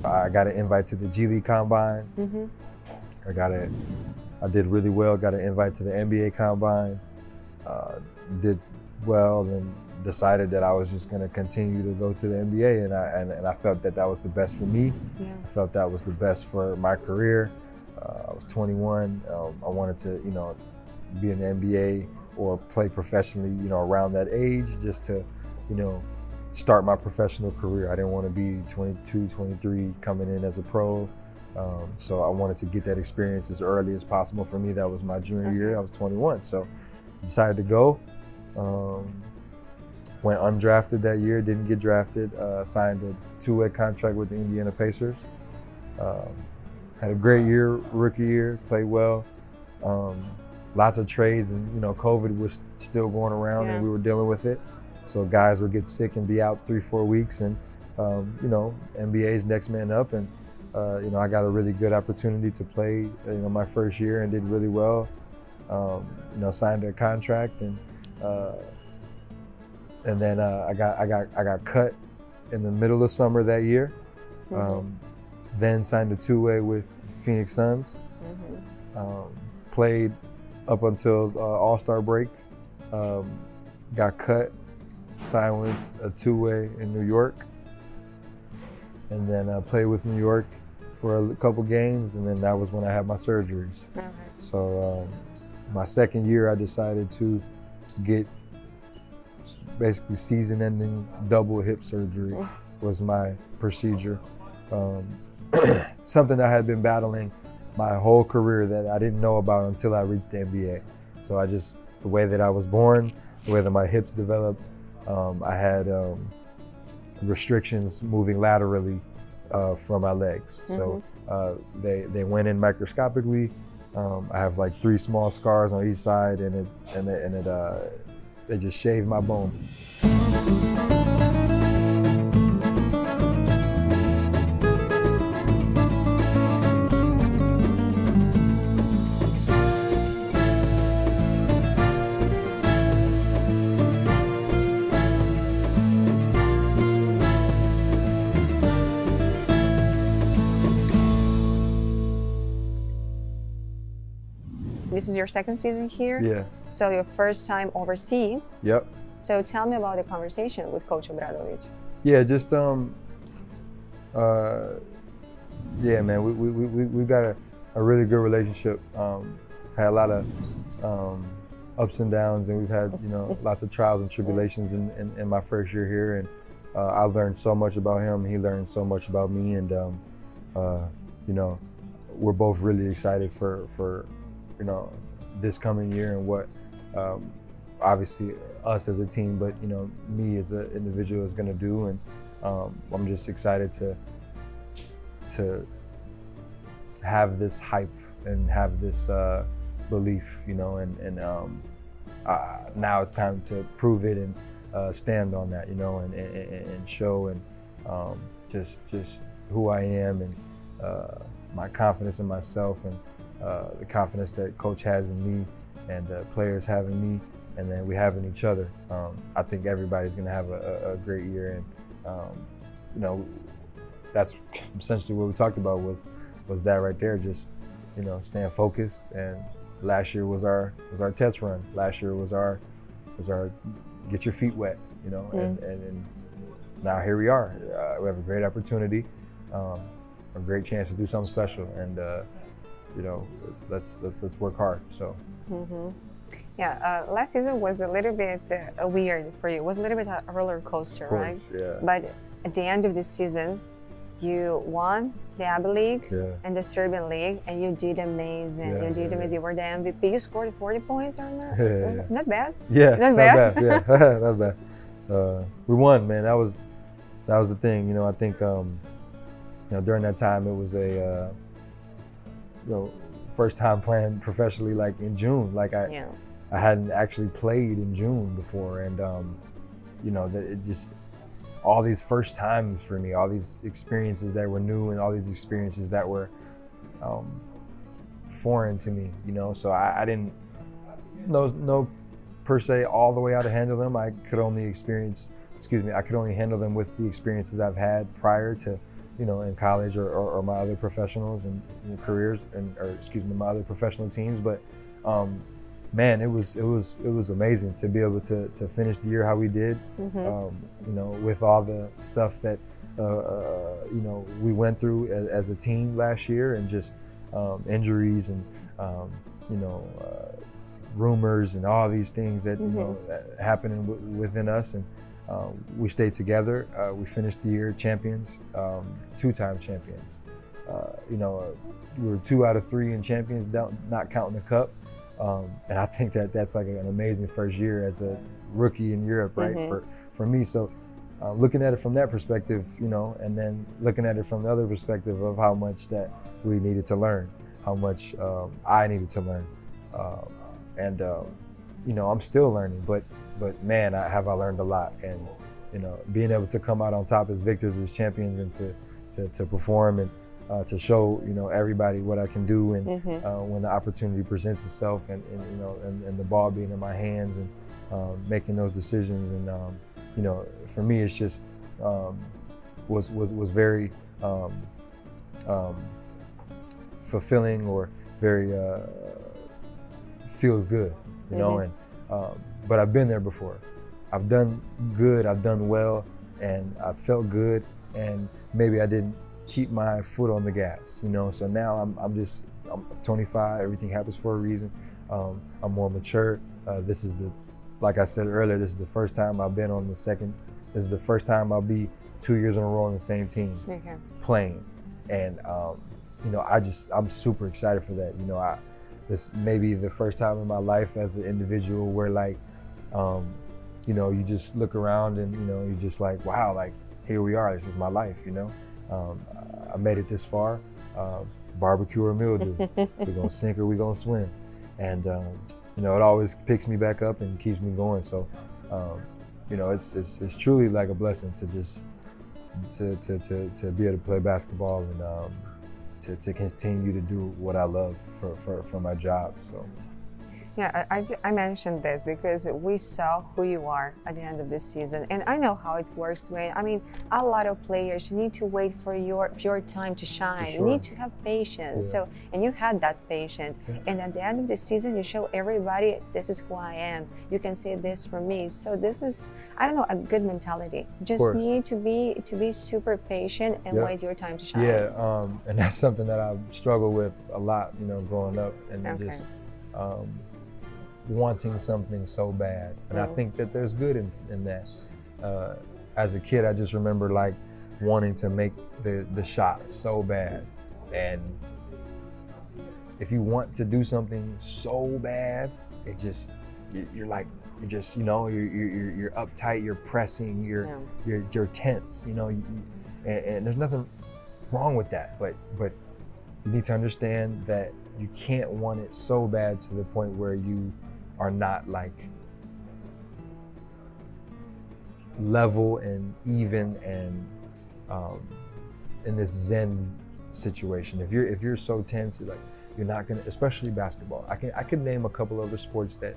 I got an invite to the G League Combine. I did really well, got an invite to the NBA Combine. Did well and decided that I was just going to continue to go to the NBA, and I felt that that was the best for me. Yeah. I felt that was the best for my career. I was 21. I wanted to, be in the NBA or play professionally, around that age, just to, start my professional career. I didn't want to be 22, 23 coming in as a pro. So I wanted to get that experience as early as possible. For me, that was my junior year. I was 21, so decided to go. Went undrafted that year, didn't get drafted. Signed a two-way contract with the Indiana Pacers. Had a great year, rookie year, played well. Lots of trades, and COVID was still going around, and we were dealing with it. So guys would get sick and be out 3-4 weeks, and NBA's next man up, and I got a really good opportunity to play, my first year, and did really well. Signed a contract, and then I got cut in the middle of summer that year. Then signed a two-way with Phoenix Suns. Played up until All-Star break. Got cut, signed with a two-way in New York, and then played with New York for a couple games, and then that was when I had my surgeries. So my second year, I decided to get basically season-ending double hip surgery was my procedure. Something I had been battling my whole career that I didn't know about until I reached the NBA. So the way that I was born, the way that my hips developed, I had restrictions moving laterally from my legs. So they went in microscopically. I have like 3 small scars on each side, and they just shaved my bone. This is your second season here? Yeah. So your first time overseas? Yep. So tell me about the conversation with Coach Obradovic. Yeah, just yeah, man, we've got a really good relationship. We've had a lot of ups and downs, and we've had lots of trials and tribulations in my first year here, and I learned so much about him. He learned so much about me, and we're both really excited for this coming year, and what obviously us as a team, but me as an individual is going to do, and I'm just excited to have this hype and have this belief, and now it's time to prove it and stand on that, and show, and just who I am, and my confidence in myself, and the confidence that Coach has in me, and players have in me, and then we have in each other. I think everybody's going to have a great year, and that's essentially what we talked about was that right there. Just staying focused. And last year was our test run. Last year was our get your feet wet. And now here we are. We have a great opportunity, a great chance to do something special, and let's work hard. So. Yeah, last season was a little bit weird for you. It was a little bit a roller coaster, right? Yeah. But at the end of the season, you won the ABA League and the Serbian League, and you did amazing. You did amazing. You were the MVP. You scored 40 points on that. Not bad. Yeah, not bad. Yeah, not bad. We won, man. That was the thing. I think during that time it was a first time playing professionally, like in June. Like I hadn't actually played in June before, and it just all these first times for me, all these experiences that were new, and all these experiences that were foreign to me. So I didn't know per se all the way how to handle them. I could only handle them with the experiences I've had prior to you know, in college or my other professionals and careers, or excuse me, my other professional teams. But man, it was amazing to be able to finish the year how we did. You know, with all the stuff that you know, we went through as a team last year, and just injuries and you know, rumors and all these things that you know happening within us, and we stayed together. We finished the year champions, 2-time champions. You know, we were 2 out of 3 in champions, not counting the cup. And I think that's like an amazing first year as a rookie in Europe, right? For me. So looking at it from that perspective, you know, and then looking at it from the other perspective of how much that we needed to learn, how much I needed to learn. And you know, I'm still learning, but man, I learned a lot. And you know, being able to come out on top as victors, as champions, and to perform and to show, you know, everybody what I can do, and when the opportunity presents itself, and you know, and the ball being in my hands, and making those decisions, and you know, for me, it's just was very fulfilling, or very feels good, you know. And but I've been there before. I've done good, I've done well, and I felt good, and maybe I didn't keep my foot on the gas, you know. So now I'm 25. Everything happens for a reason. I'm more mature. This is like I said earlier, this is the first time I've been on the second. This is the first time I'll be 2 years in a row on the same team playing, and you know, I'm super excited for that. You know, this may be the first time in my life as an individual where, like, you know, you just look around and, you know, you're just like, wow, like, here we are. This is my life, you know. I made it this far. Barbecue or mildew. We're gonna sink or we're gonna swim. And you know, it always picks me back up and keeps me going. So you know, it's truly like a blessing to just to be able to play basketball, and to continue to do what I love for my job. So. Yeah, I mentioned this because we saw who you are at the end of this season, and I know how it works, Dvejn. I mean, a lot of players, you need to wait for your time to shine. You need to have patience. So, and you had that patience. And at the end of the season, you show everybody, this is who I am. You can say this for me. So this is, I don't know, a good mentality. Just need to be super patient and wait your time to shine. Yeah, and that's something that I've struggled with a lot, you know, growing up, and just wanting something so bad. And I think that there's good in that. As a kid, I just remember like wanting to make the shot so bad. And if you want to do something so bad, it just, you're just, you know, you're uptight, you're pressing, you're tense, you know, and there's nothing wrong with that, but you need to understand that you can't want it so bad to the point where you are not like level and even and in this zen situation. If you're so tense, like, you're not gonna, especially basketball. I could name a couple other sports that,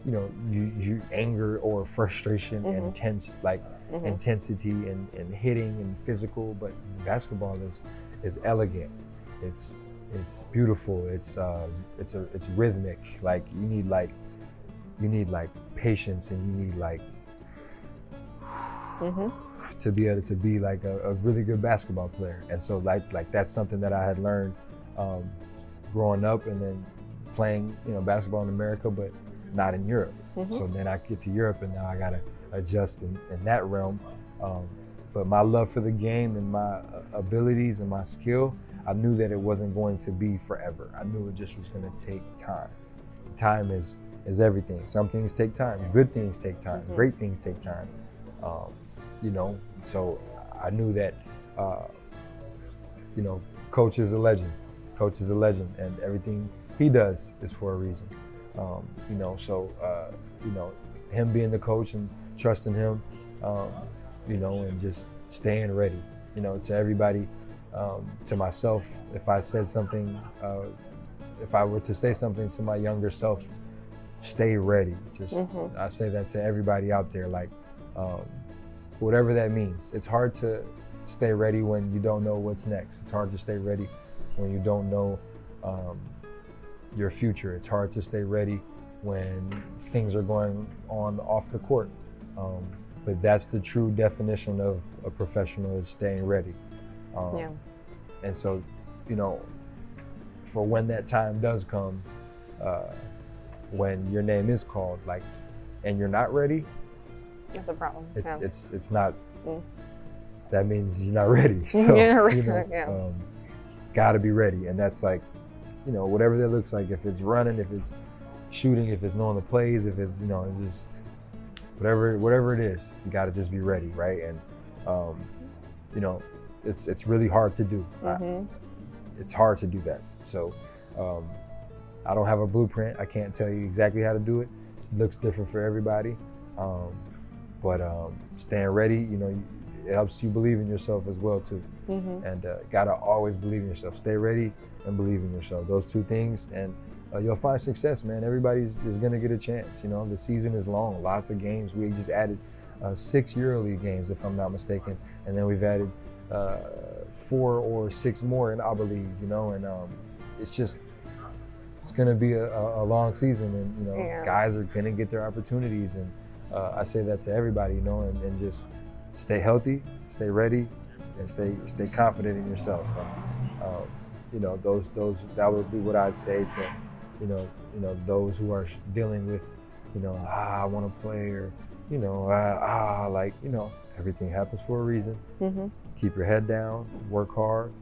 you know, you anger or frustration and tense, like intensity and hitting and physical, but basketball is elegant. It's beautiful. It's rhythmic. Like, you need like patience, and you need like to be able to be like a really good basketball player. And so like that's something that I had learned growing up, and then playing, you know, basketball in America, but not in Europe. So then I get to Europe, and now I gotta adjust in that realm. But my love for the game and my abilities and my skill, I knew that it wasn't going to be forever. I knew it just was going to take time. Time is everything. Some things take time. Good things take time. Great things take time. You know, so I knew that, you know, Coach is a legend. Coach is a legend, and everything he does is for a reason. You know, so, you know, him being the coach and trusting him, you know, and just staying ready, you know, to everybody. To myself, if I said something, if I were to say something to my younger self, stay ready. Just I say that to everybody out there, like, whatever that means. It's hard to stay ready when you don't know what's next. It's hard to stay ready when you don't know your future. It's hard to stay ready when things are going on off the court. But that's the true definition of a professional, is staying ready. Yeah. And so, you know, for when that time does come, when your name is called, like, and you're not ready, that's a problem. It's not. That means you're not ready. So you know, gotta be ready, and that's like, you know, whatever that looks like. If it's running, if it's shooting, if it's knowing the plays, if it's, you know, it's just whatever it is, you gotta just be ready, right? And you know, it's really hard to do. It's hard to do that. So I don't have a blueprint. I can't tell you exactly how to do it. It looks different for everybody. But staying ready, you know, it helps you believe in yourself as well too. And gotta always believe in yourself. Stay ready and believe in yourself. Those two things, and you'll find success, man. Everybody is gonna get a chance. You know, the season is long, lots of games. We just added 6 EuroLeague games, if I'm not mistaken, and then we've added 4 or 6 more in ABA League. You know, and it's gonna be a long season, and you know, guys are gonna get their opportunities, and I say that to everybody, you know, and just stay healthy, stay ready, and stay confident in yourself. And you know, that would be what I'd say to, you know, those who are dealing with, you know, I want to play, or, you know, like, you know, everything happens for a reason. Keep your head down, work hard,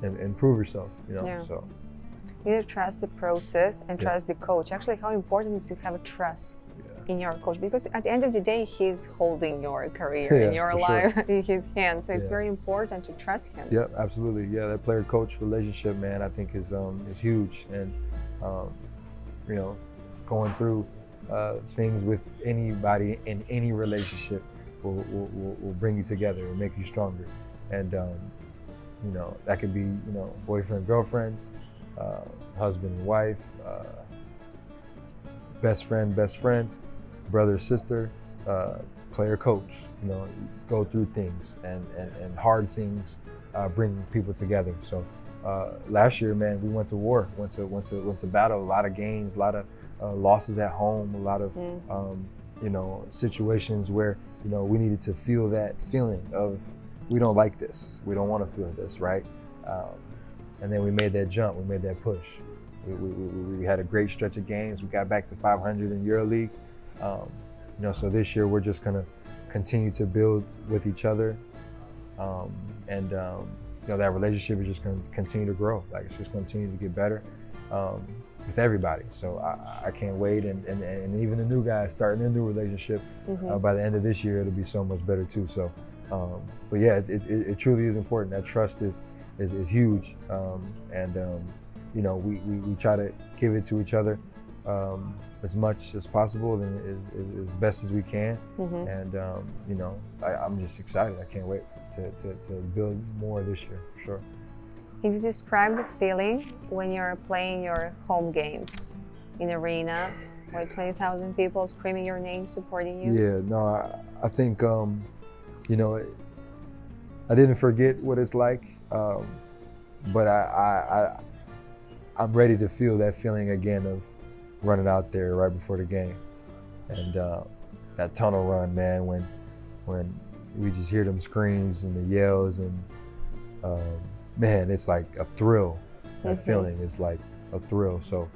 and improve yourself. You know, so. You need to trust the process and trust the coach. Actually, how important is to have a trust in your coach, because at the end of the day, he's holding your career and your life in his hands. So it's very important to trust him. Yeah, absolutely. Yeah, that player-coach relationship, man, I think is huge. And you know, going through things with anybody in any relationship will bring you together, will make you stronger. And you know, that could be, you know, boyfriend, girlfriend, husband and wife, best friend, brother, sister, player, coach. You know, go through things, and hard things bring people together. So last year, man, we went to war, went to battle, a lot of games, a lot of losses at home, a lot of you know, situations where, you know, we needed to feel that feeling of, we don't like this, we don't want to feel this, right? And then we made that jump, we made that push. We had a great stretch of games. We got back to 500 in EuroLeague. You know, so this year we're just gonna continue to build with each other, and you know, that relationship is just gonna continue to grow. Like, it's just gonna continue to get better with everybody. So I can't wait, and even the new guys starting their new relationship by the end of this year, it'll be so much better too. So, but yeah, it truly is important. That trust is huge, and you know, we try to give it to each other as much as possible and as best as we can. And you know, I'm just excited. I can't wait to build more this year, for sure. Can you describe the feeling when you're playing your home games in arena with 20,000 people screaming your name, supporting you? Yeah, no, I think you know, I didn't forget what it's like, but I'm ready to feel that feeling again of running out there right before the game, and that tunnel run, man, when we just hear them screams and the yells, and man, it's like a thrill. That feeling is like a thrill. So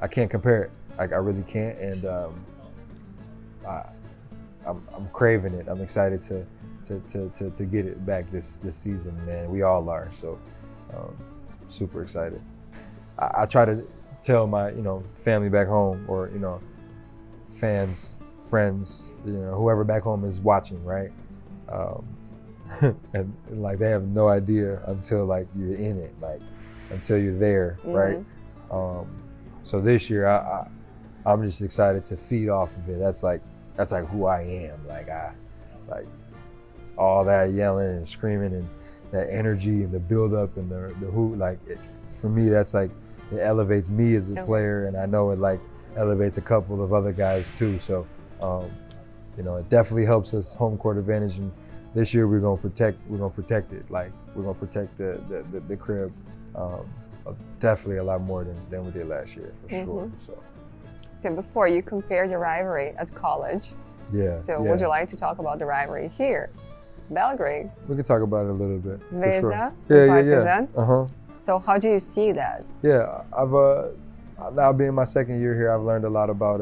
I can't compare it. Like, I really can't, and I'm craving it. I'm excited to get it back this season, man. We all are. So super excited. I try to tell my, you know, family back home, or, you know, fans, friends, you know, whoever back home is watching, right? And like, they have no idea until, like, you're in it, like, until you're there, right? So this year, I'm just excited to feed off of it. That's like who I am. Like all that yelling and screaming and that energy and the build up and the who, like, for me, that's like, it elevates me as a player, and I know it like elevates a couple of other guys too. So you know, it definitely helps us home court advantage. And this year we're gonna protect it. Like we're gonna protect the crib definitely a lot more than we did last year for sure. So before you compared the rivalry at college. Yeah. So would you like to talk about the rivalry here, Belgrade? We can talk about it a little bit. Zvezda, sure. Partizan. So how do you see that? Yeah, I've now being my second year here, I've learned a lot about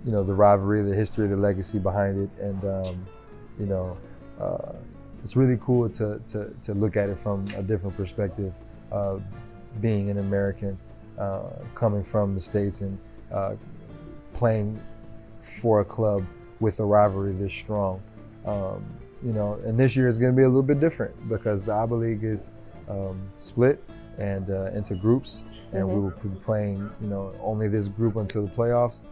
you know, the rivalry, the history, the legacy behind it, and you know, it's really cool to look at it from a different perspective. Being an American, coming from the States, and playing for a club with a rivalry this strong. You know, and this year is going to be a little bit different because the ABA League is split and into groups, and we will be playing, you know, only this group until the playoffs.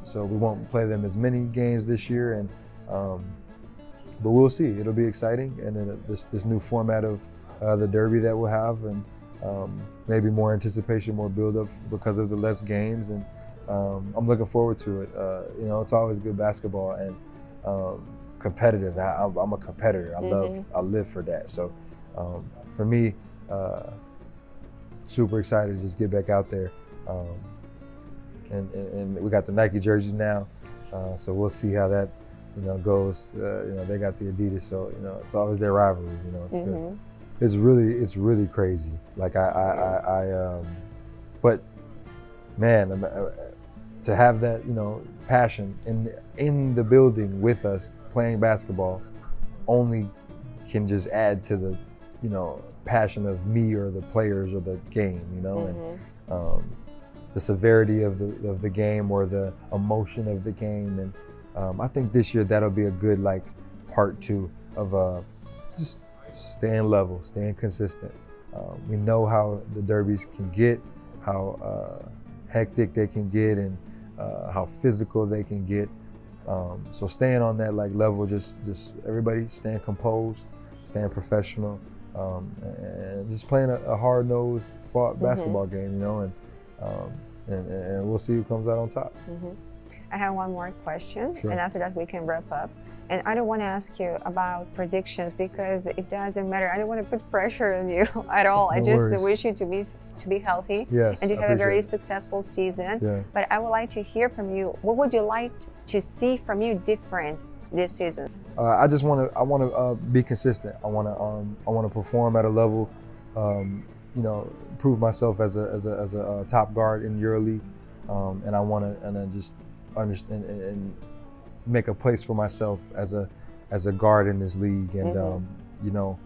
So we won't play them as many games this year, and but we'll see. It'll be exciting, and then this new format of the derby that we'll have, and maybe more anticipation, more build-up because of the less games, and I'm looking forward to it. You know, it's always good basketball and competitive. I'm a competitor. I live for that. So for me, super excited to just get back out there. And we got the Nike jerseys now, so we'll see how that, you know, goes. You know, they got the Adidas, so you know, it's always their rivalry. You know, it's good. It's really crazy. Like but man, to have that, you know, passion in the building with us playing basketball, only can just add to the, you know, passion of me or the players or the game. You know, and the severity of the game or the emotion of the game, and I think this year that'll be a good like part two of just staying level, staying consistent. We know how the derbies can get, how hectic they can get, and how physical they can get. So staying on that like level, just everybody staying composed, staying professional, and just playing a hard-nosed, fought basketball game, you know, and we'll see who comes out on top. I have one more question, Sure. and after that we can wrap up. And I don't want to ask you about predictions because it doesn't matter. I don't want to put pressure on you at all. No I just worries. wish you to be healthy, Yes, and to I have a very appreciate it. successful season. Yeah. But I would like to hear from you. What would you like to see from you different this season? I want to be consistent. I want to perform at a level, you know, prove myself as a top guard in EuroLeague, and I want to just understand and make a place for myself as a guard in this league, and you know,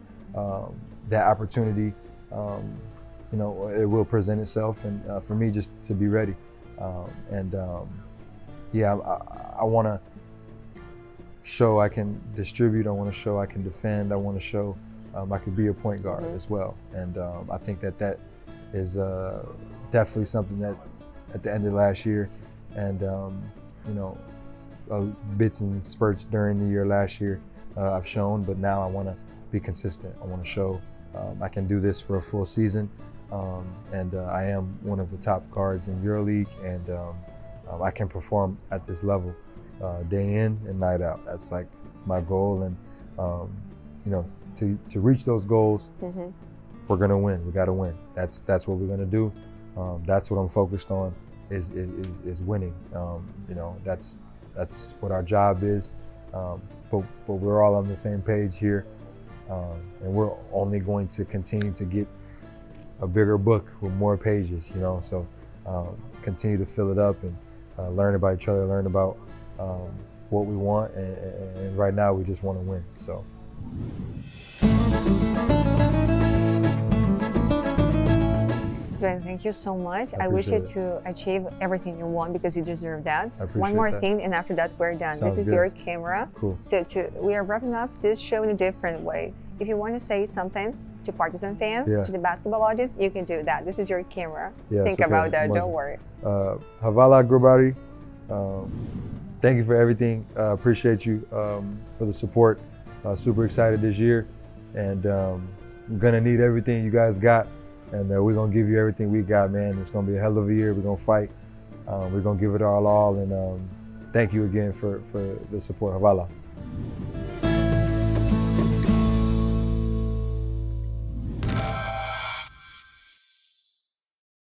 that opportunity, you know, it will present itself, and for me just to be ready, yeah, I want to show I can distribute. I want to show I can defend. I want to show I could be a point guard as well, and I think that is definitely something that at the end of last year, and you know, bits and spurts during the year last year I've shown, but now I want to be consistent. I want to show I can do this for a full season, and I am one of the top guards in EuroLeague, and I can perform at this level day in and night out. That's like my goal, and you know, to reach those goals, we're gonna win. We got to win. That's what we're gonna do. That's what I'm focused on, is winning. You know, that's what our job is. But we're all on the same page here, and we're only going to continue to get a bigger book with more pages. You know, so continue to fill it up and learn about each other, learn about what we want, and right now we just want to win. So. Dvejn, thank you so much. I wish you to achieve everything you want because you deserve that. One more thing, and after that we're done. Sounds this is good. your camera. Cool. So we are wrapping up this show in a different way. If you want to say something to Partizan fans, to the basketball audience, you can do that. This is your camera. Think about that. Don't worry. Hvala Grubari. Thank you for everything. Appreciate you for the support. Super excited this year, and I'm gonna need everything you guys got, and we're gonna give you everything we got, man. It's gonna be a hell of a year. We're gonna fight. We're gonna give it our all, and thank you again for the support. Hvala.